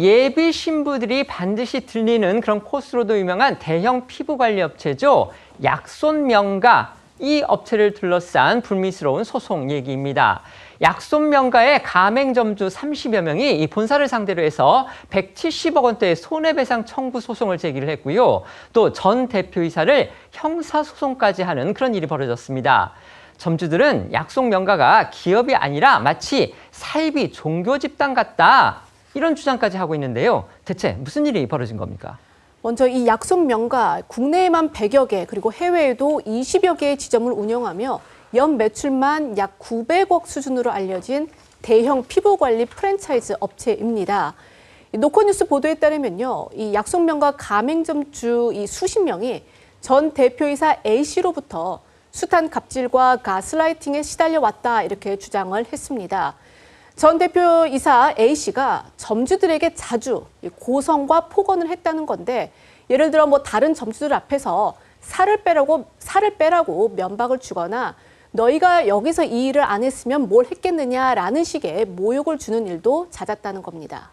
예비 신부들이 반드시 들리는 그런 코스로도 유명한 대형 피부관리 업체죠. 약손명가, 이 업체를 둘러싼 불미스러운 소송 얘기입니다. 약손명가의 가맹점주 30여 명이 이 본사를 상대로 해서 170억 원대의 손해배상 청구 소송을 제기를 했고요. 또 전 대표이사를 형사소송까지 하는 그런 일이 벌어졌습니다. 점주들은 약손명가가 기업이 아니라 마치 사이비 종교 집단 같다, 이런 주장까지 하고 있는데요. 대체 무슨 일이 벌어진 겁니까? 먼저 이 약손명가, 국내에만 100여 개, 그리고 해외에도 20여 개의 지점을 운영하며 연 매출만 약 900억 수준으로 알려진 대형 피부관리 프랜차이즈 업체입니다. 노컷뉴스 보도에 따르면요, 이 약손명가 가맹점주 이 수십 명이 전 대표이사 A씨로부터 숱한 갑질과 가스라이팅에 시달려 왔다, 이렇게 주장을 했습니다. 전 대표이사 A씨가 점주들에게 자주 고성과 폭언을 했다는 건데, 예를 들어 다른 점주들 앞에서 살을 빼라고 면박을 주거나 너희가 여기서 이 일을 안 했으면 뭘 했겠느냐라는 식의 모욕을 주는 일도 잦았다는 겁니다.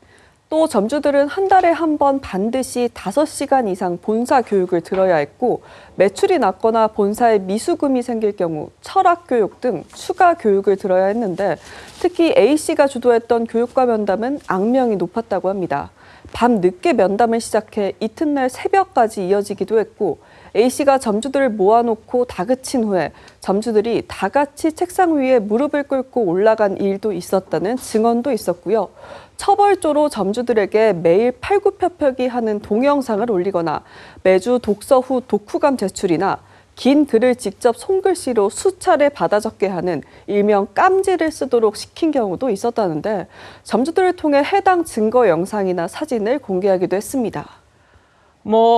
또 점주들은 한 달에 한 번 반드시 5시간 이상 본사 교육을 들어야 했고, 매출이 낮거나 본사에 미수금이 생길 경우 철학 교육 등 추가 교육을 들어야 했는데, 특히 A씨가 주도했던 교육과 면담은 악명이 높았다고 합니다. 밤 늦게 면담을 시작해 이튿날 새벽까지 이어지기도 했고, A씨가 점주들을 모아놓고 다그친 후에 점주들이 다 같이 책상 위에 무릎을 꿇고 올라간 일도 있었다는 증언도 있었고요. 처벌조로 점주들에게 매일 팔굽혀펴기 하는 동영상을 올리거나 매주 독서 후 독후감 제출이나 긴 글을 직접 손글씨로 수차례 받아 적게 하는 일명 깜지를 쓰도록 시킨 경우도 있었다는데, 점주들을 통해 해당 증거 영상이나 사진을 공개하기도 했습니다.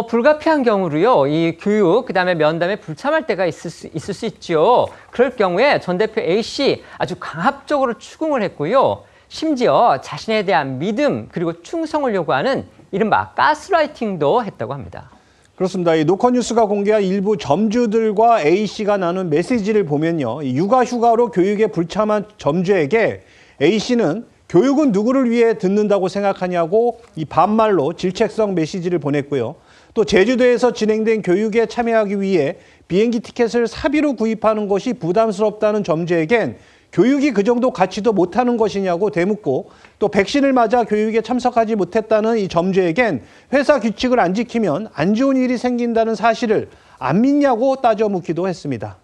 불가피한 경우로요, 이 교육, 그다음에 면담에 불참할 때가 있을 수 있죠. 그럴 경우에 전 대표 A씨 아주 강압적으로 추궁을 했고요. 심지어 자신에 대한 믿음 그리고 충성을 요구하는 이른바 가스라이팅도 했다고 합니다. 그렇습니다. 이 노컷뉴스가 공개한 일부 점주들과 A씨가 나눈 메시지를 보면요, 육아휴가로 교육에 불참한 점주에게 A씨는 교육은 누구를 위해 듣는다고 생각하냐고 이 반말로 질책성 메시지를 보냈고요. 또 제주도에서 진행된 교육에 참여하기 위해 비행기 티켓을 사비로 구입하는 것이 부담스럽다는 점주에겐 교육이 그 정도 가치도 못하는 것이냐고 되묻고, 또 백신을 맞아 교육에 참석하지 못했다는 이 점주에겐 회사 규칙을 안 지키면 안 좋은 일이 생긴다는 사실을 안 믿냐고 따져 묻기도 했습니다.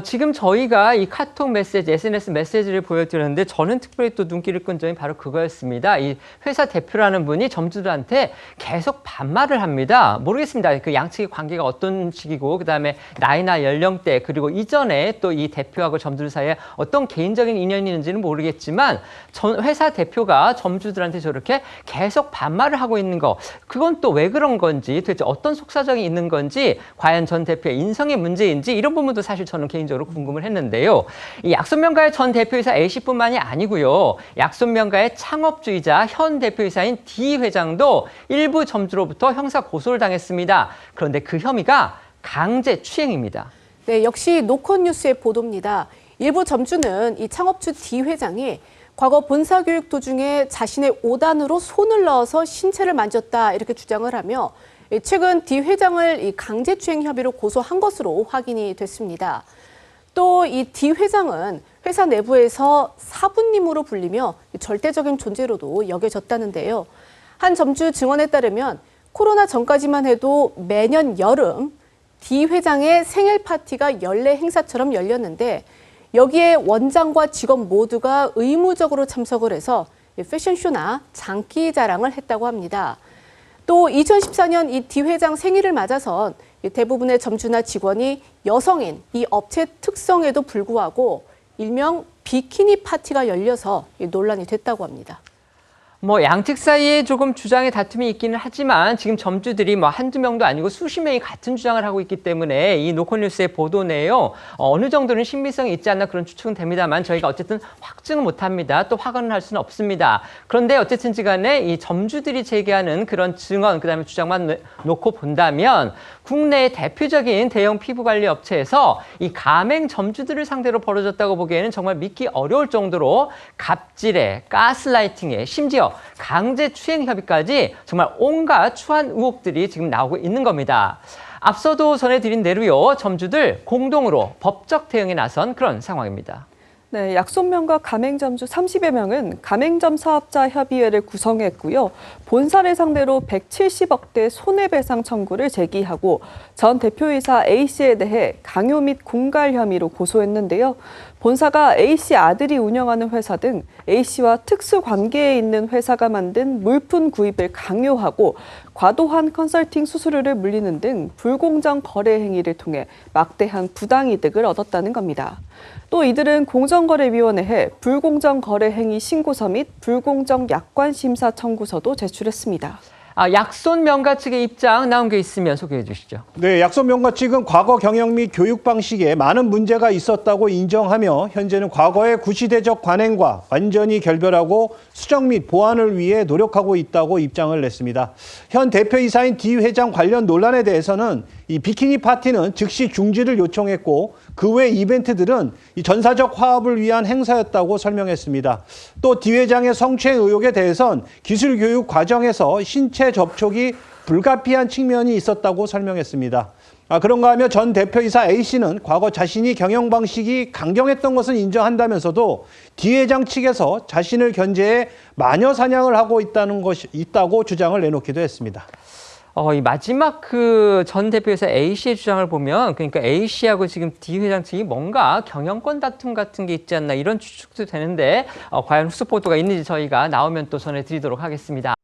지금 저희가 이 카톡 메시지, SNS 메시지를 보여드렸는데 저는 특별히 또 눈길을 끈 점이 바로 그거였습니다. 이 회사 대표라는 분이 점주들한테 계속 반말을 합니다. 모르겠습니다. 그 양측의 관계가 어떤 식이고, 그다음에 나이나 연령대, 그리고 이전에 또 이 대표하고 점주들 사이에 어떤 개인적인 인연이 있는지는 모르겠지만 회사 대표가 점주들한테 저렇게 계속 반말을 하고 있는 거, 그건 또 왜 그런 건지, 도대체 어떤 속사정이 있는 건지, 과연 전 대표의 인성의 문제인지, 이런 부분도 사실 저는 개인적으로 궁금을 했는데요. 이 약손명가의 전 대표이사 A씨뿐만이 아니고요, 약손명가의 창업주이자 현 대표이사인 D 회장도 일부 점주로부터 형사 고소를 당했습니다. 그런데 그 혐의가 강제추행입니다. 네, 역시 노컷뉴스의 보도입니다. 일부 점주는 이 창업주 D 회장이 과거 본사 교육 도중에 자신의 오단으로 손을 넣어서 신체를 만졌다, 이렇게 주장을 하며 최근 D 회장을 이 강제추행 혐의로 고소한 것으로 확인이 됐습니다. 또 이 D 회장은 회사 내부에서 사부님으로 불리며 절대적인 존재로도 여겨졌다는데요. 한 점주 증언에 따르면 코로나 전까지만 해도 매년 여름 D 회장의 생일 파티가 연례 행사처럼 열렸는데, 여기에 원장과 직원 모두가 의무적으로 참석을 해서 패션쇼나 장기 자랑을 했다고 합니다. 또 2014년 이 D 회장 생일을 맞아선 대부분의 점주나 직원이 여성인 이 업체 특성에도 불구하고 일명 비키니 파티가 열려서 논란이 됐다고 합니다. 양측 사이에 조금 주장의 다툼이 있기는 하지만 지금 점주들이 한두 명도 아니고 수십 명이 같은 주장을 하고 있기 때문에 이 노컷뉴스의 보도 내요, 어느 정도는 신빙성이 있지 않나 그런 추측은 됩니다만 저희가 어쨌든 확증은 못합니다. 또 확언을 할 수는 없습니다. 그런데 어쨌든지 간에 이 점주들이 제기하는 그런 증언, 그다음에 주장만 놓고 본다면 국내의 대표적인 대형 피부관리 업체에서 이 가맹 점주들을 상대로 벌어졌다고 보기에는 정말 믿기 어려울 정도로 갑질에, 가스라이팅에, 심지어 강제 추행 협의까지 정말 온갖 추한 의혹들이 지금 나오고 있는 겁니다. 앞서도 전해드린 대로요, 점주들 공동으로 법적 대응에 나선 그런 상황입니다. 네, 약손명과 가맹점주 30여 명은 가맹점 사업자 협의회를 구성했고요. 본사를 상대로 170억대 손해배상 청구를 제기하고 전 대표이사 A씨에 대해 강요 및 공갈 혐의로 고소했는데요. 본사가 A씨 아들이 운영하는 회사 등 A씨와 특수 관계에 있는 회사가 만든 물품 구입을 강요하고 과도한 컨설팅 수수료를 물리는 등 불공정 거래 행위를 통해 막대한 부당이득을 얻었다는 겁니다. 또 이들은 공정거래위원회에 불공정 거래 행위 신고서 및 불공정 약관 심사 청구서도 제출했습니다. 약손 명가 측의 입장 나온 게 있으면 소개해 주시죠. 네, 약손 명가 측은 과거 경영 및 교육 방식에 많은 문제가 있었다고 인정하며 현재는 과거의 구시대적 관행과 완전히 결별하고 수정 및 보완을 위해 노력하고 있다고 입장을 냈습니다. 현 대표이사인 D 회장 관련 논란에 대해서는 이 비키니 파티는 즉시 중지를 요청했고 그 외 이벤트들은 이 전사적 화합을 위한 행사였다고 설명했습니다. 또 D 회장의 성추행 의혹에 대해선 기술 교육 과정에서 신체 접촉이 불가피한 측면이 있었다고 설명했습니다. 그런가 하며 전 대표이사 A씨는 과거 자신이 경영 방식이 강경했던 것은 인정한다면서도 D 회장 측에서 자신을 견제해 마녀 사냥을 하고 있다고 주장을 내놓기도 했습니다. 이 마지막 그 전 대표이사 A씨의 주장을 보면 그러니까 A씨하고 지금 D 회장 측이 뭔가 경영권 다툼 같은 게 있지 않나 이런 추측도 되는데 과연 후속 보도가 있는지 저희가 나오면 또 전해드리도록 하겠습니다.